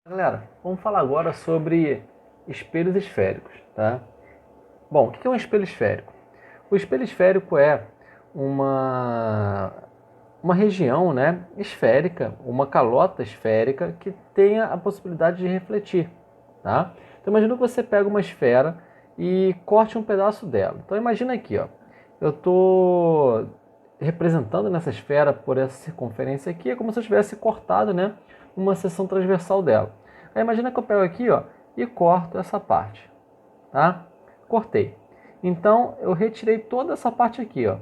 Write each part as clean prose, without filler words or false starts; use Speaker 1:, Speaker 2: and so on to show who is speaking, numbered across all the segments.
Speaker 1: Galera, vamos falar agora sobre espelhos esféricos, tá? Bom, o que é um espelho esférico? O espelho esférico é uma, uma região, né, esférica, uma calota esférica que tenha a possibilidade de refletir, tá? Então imagina que você pega uma esfera e corte um pedaço dela. Então imagina aqui, ó, eu estou representando nessa esfera por essa circunferência aqui, é como se eu tivesse cortado, né, uma seção transversal dela. Aí imagina que eu pego aqui, ó, e corto essa parte, tá? Cortei. Então eu retirei toda essa parte aqui, ó,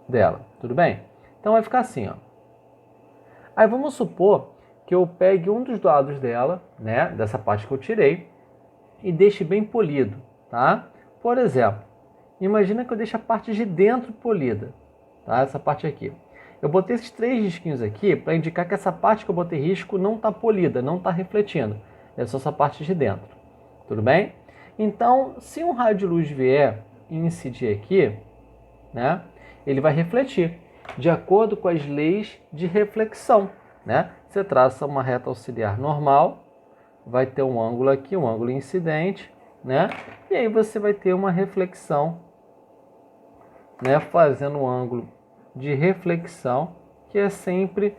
Speaker 1: dela, tudo bem? Então vai ficar assim, ó. Aí vamos supor que eu pegue um dos lados dela, né, dessa parte que eu tirei, e deixe bem polido, tá? Por exemplo, imagina que eu deixe a parte de dentro polida, tá? Essa parte aqui. Eu botei esses 3 risquinhos aqui para indicar que essa parte que eu botei risco não está polida, não está refletindo. É só essa parte de dentro. Tudo bem? Então, se um raio de luz vier e incidir aqui, né, ele vai refletir de acordo com as leis de reflexão, né? Você traça uma reta auxiliar normal, vai ter um ângulo aqui, um ângulo incidente, né? E aí você vai ter uma reflexão, né, fazendo um ângulo de reflexão que é sempre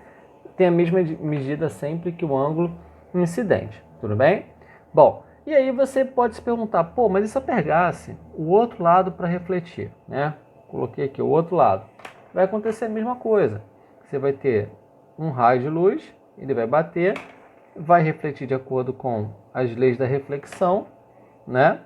Speaker 1: tem a mesma medida sempre que o ângulo incidente, tudo bem? Bom, e aí você pode se perguntar, pô, mas e se eu pegasse o outro lado para refletir, né? Coloquei aqui o outro lado. Vai acontecer a mesma coisa. Você vai ter um raio de luz, ele vai bater, vai refletir de acordo com as leis da reflexão, né?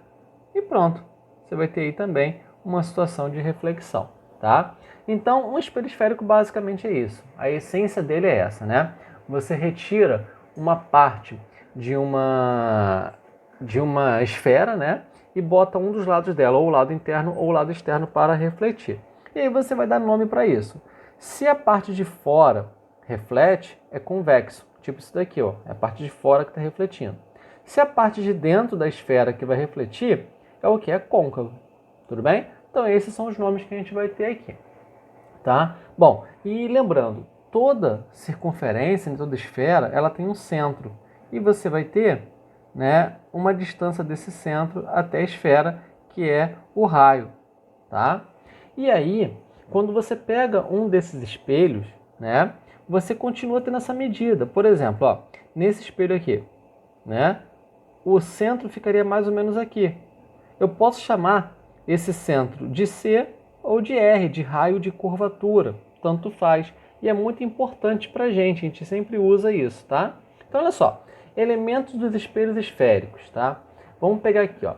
Speaker 1: E pronto. Você vai ter aí também uma situação de reflexão, tá? Então, um espelho esférico basicamente é isso. A essência dele é essa, né? Você retira uma parte de uma esfera, né? E bota um dos lados dela, ou o lado interno ou o lado externo, para refletir. E aí você vai dar nome para isso. Se a parte de fora reflete, é convexo. Tipo isso daqui, ó. É a parte de fora que está refletindo. Se a parte de dentro da esfera que vai refletir, é o que? É côncavo. Tudo bem? Então esses são os nomes que a gente vai ter aqui. Tá? Bom, e lembrando, toda circunferência, toda esfera, ela tem um centro. E você vai ter, né, uma distância desse centro até a esfera, que é o raio. Tá? E aí, quando você pega um desses espelhos, né, você continua tendo essa medida. Por exemplo, ó, nesse espelho aqui, né, o centro ficaria mais ou menos aqui. Eu posso chamar esse centro de C ou de R, de raio de curvatura, tanto faz. E é muito importante para a gente sempre usa isso, tá? Então, olha só, elementos dos espelhos esféricos, tá? Vamos pegar aqui, ó.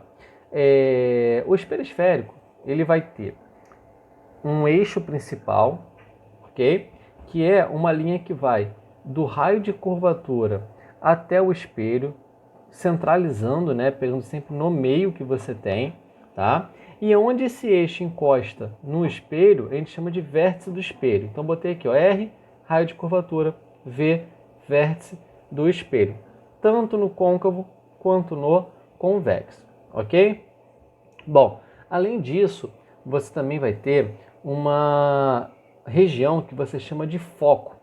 Speaker 1: O espelho esférico, ele vai ter um eixo principal, ok? Que é uma linha que vai do raio de curvatura até o espelho, centralizando, né, pegando sempre no meio que você tem, tá? E onde esse eixo encosta no espelho, a gente chama de vértice do espelho. Então botei aqui, ó, R, raio de curvatura, V, vértice do espelho, tanto no côncavo quanto no convexo, ok? Bom, além disso, você também vai ter uma região que você chama de foco.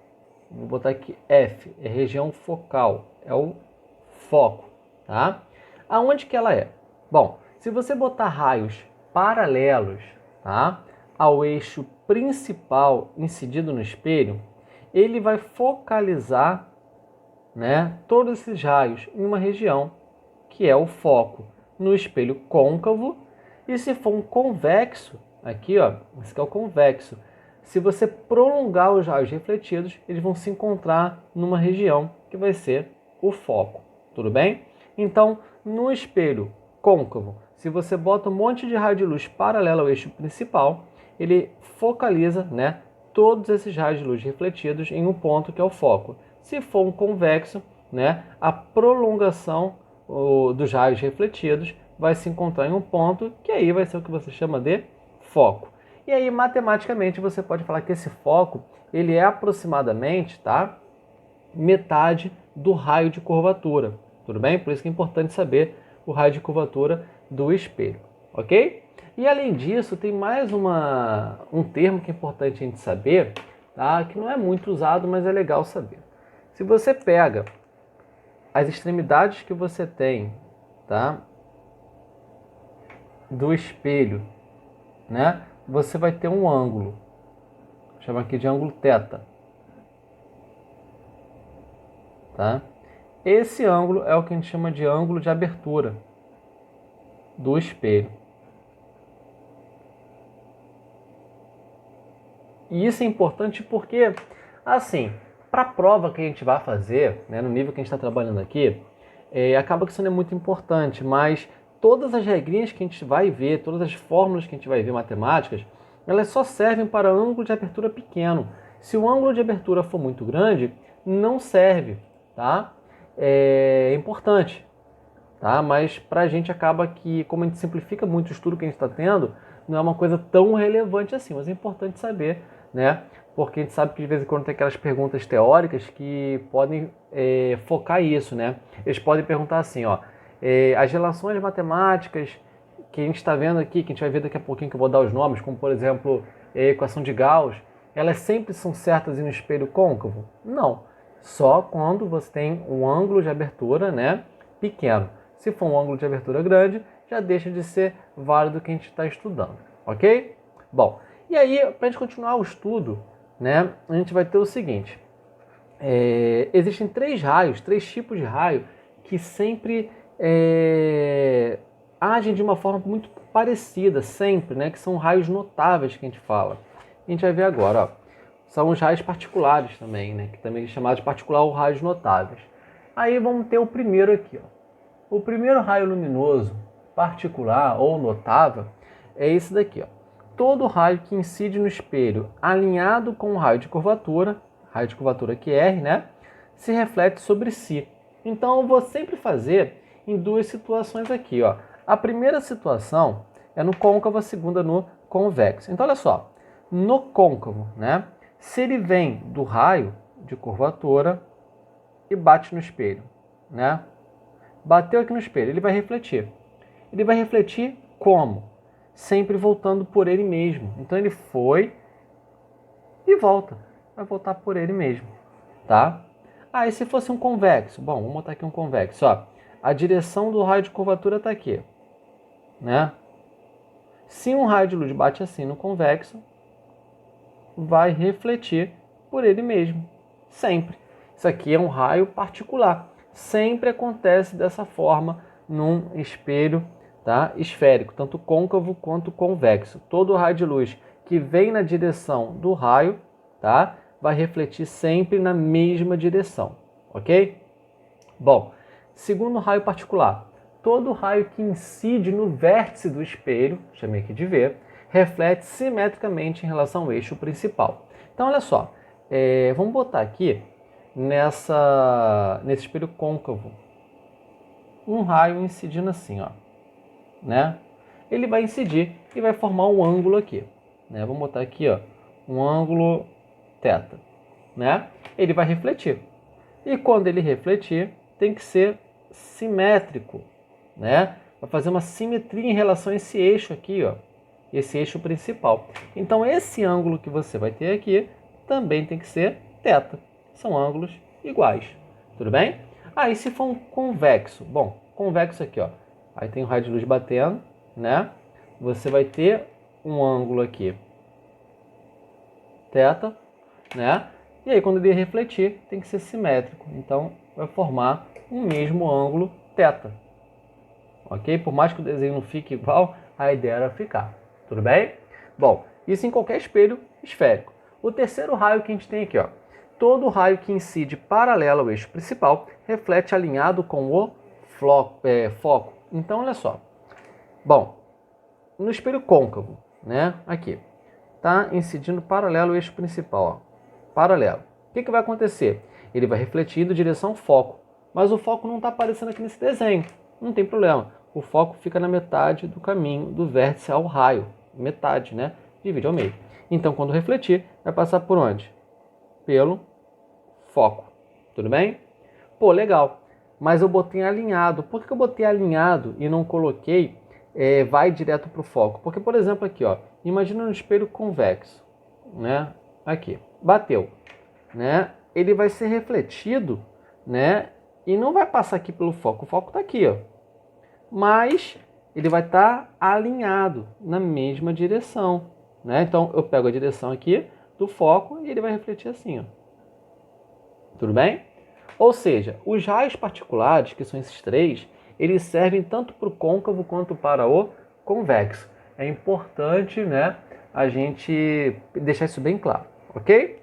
Speaker 1: Vou botar aqui F, é região focal, é o foco, tá? Aonde que ela é? Bom, se você botar raios paralelos, tá, ao eixo principal incidido no espelho, ele vai focalizar, né, todos esses raios em uma região que é o foco no espelho côncavo. E se for um convexo, aqui, ó, esse aqui é o convexo. Se você prolongar os raios refletidos, eles vão se encontrar numa região que vai ser o foco. Tudo bem? Então, no espelho côncavo, se você bota um monte de raio de luz paralelo ao eixo principal, ele focaliza, né, todos esses raios de luz refletidos em um ponto que é o foco. Se for um convexo, né, a prolongação dos raios refletidos vai se encontrar em um ponto que aí vai ser o que você chama de foco. E aí, matematicamente, você pode falar que esse foco ele é aproximadamente, tá, metade do raio de curvatura. Tudo bem? Por isso que é importante saber o raio de curvatura do espelho. Ok? E além disso, tem mais um termo que é importante a gente saber, tá? Que não é muito usado, mas é legal saber. Se você pega as extremidades que você tem, tá, do espelho, né, você vai ter um ângulo, chama aqui de ângulo θ, tá? Esse ângulo é o que a gente chama de ângulo de abertura do espelho. E isso é importante porque, assim, para a prova que a gente vai fazer, né, no nível que a gente está trabalhando aqui, acaba que isso não é muito importante, mas todas as regrinhas que a gente vai ver, todas as fórmulas que a gente vai ver matemáticas, elas só servem para ângulo de abertura pequeno. Se o ângulo de abertura for muito grande, não serve, tá? É importante, tá? Mas para a gente acaba que, como a gente simplifica muito o estudo que a gente está tendo, não é uma coisa tão relevante assim, mas é importante saber, né? Porque a gente sabe que de vez em quando tem aquelas perguntas teóricas que podem focar isso, né? Eles podem perguntar assim, ó, as relações matemáticas que a gente está vendo aqui, que a gente vai ver daqui a pouquinho, que eu vou dar os nomes, como por exemplo, a equação de Gauss, elas sempre são certas em um espelho côncavo? Não, só quando você tem um ângulo de abertura, né, pequeno. Se for um ângulo de abertura grande, já deixa de ser válido o que a gente está estudando, ok? Bom, e aí, para a gente continuar o estudo, né, a gente vai ter o seguinte, existem três tipos de raio que sempre agem de uma forma muito parecida, sempre, né, que são raios notáveis que a gente fala. A gente vai ver agora, ó, são os raios particulares também, né, que também é chamado de particular ou raios notáveis. Aí vamos ter o primeiro aqui, ó. O primeiro raio luminoso particular ou notável é esse daqui, ó. Todo raio que incide no espelho alinhado com o raio de curvatura aqui R, né, se reflete sobre si. Então eu vou sempre fazer em duas situações aqui, ó. A primeira situação é no côncavo, a segunda no convexo. Então olha só, no côncavo, né, se ele vem do raio de curvatura e bate no espelho, né? Bateu aqui no espelho, ele vai refletir. Ele vai refletir como? Sempre voltando por ele mesmo. Então ele foi e volta. Vai voltar por ele mesmo, tá? E se fosse um convexo? Bom, vamos botar aqui um convexo. Ó, a direção do raio de curvatura está aqui, né? Se um raio de luz bate assim no convexo, vai refletir por ele mesmo, sempre. Isso aqui é um raio particular. Sempre acontece dessa forma num espelho, tá, esférico, tanto côncavo quanto convexo. Todo raio de luz que vem na direção do raio, tá, vai refletir sempre na mesma direção, ok? Bom, segundo raio particular, todo raio que incide no vértice do espelho, chamei aqui de V, reflete simetricamente em relação ao eixo principal. Então, olha só, vamos botar aqui nesse espelho côncavo um raio incidindo assim, ó, né? Ele vai incidir e vai formar um ângulo aqui, né? Vamos botar aqui, ó, um ângulo θ, né? Ele vai refletir. E quando ele refletir, tem que ser simétrico, né? Vai fazer uma simetria em relação a esse eixo aqui, ó, esse eixo principal. Então esse ângulo que você vai ter aqui também tem que ser θ. São ângulos iguais, tudo bem? E se for um convexo? Bom, convexo aqui, ó. Aí tem o raio de luz batendo, né? Você vai ter um ângulo aqui, θ, né? E aí quando ele refletir, tem que ser simétrico. Então vai formar um mesmo ângulo θ. Ok? Por mais que o desenho não fique igual, a ideia era ficar. Tudo bem? Bom, isso em qualquer espelho esférico. O terceiro raio que a gente tem aqui, ó. Todo raio que incide paralelo ao eixo principal reflete alinhado com o foco. Então, olha só. Bom, no espelho côncavo, né? Aqui. Tá incidindo paralelo ao eixo principal, ó. Paralelo. O que vai acontecer? Ele vai refletir em direção ao foco. Mas o foco não está aparecendo aqui nesse desenho. Não tem problema. O foco fica na metade do caminho do vértice ao raio. Metade, né? Divide ao meio. Então, quando refletir, vai passar por onde? Pelo foco. Tudo bem? Pô, legal. Mas eu botei alinhado. Por que eu botei alinhado e não coloquei vai direto para o foco? Porque, por exemplo, aqui, ó, imagina um espelho convexo, né? Aqui, bateu, né? Ele vai ser refletido, né? e não vai passar aqui pelo foco. O foco está aqui, ó. Mas ele vai estar alinhado na mesma direção, né? Então eu pego a direção aqui do foco e ele vai refletir assim, ó. Tudo bem? Ou seja, os raios particulares, que são esses três, eles servem tanto para o côncavo quanto para o convexo. É importante, né, a gente deixar isso bem claro, ok?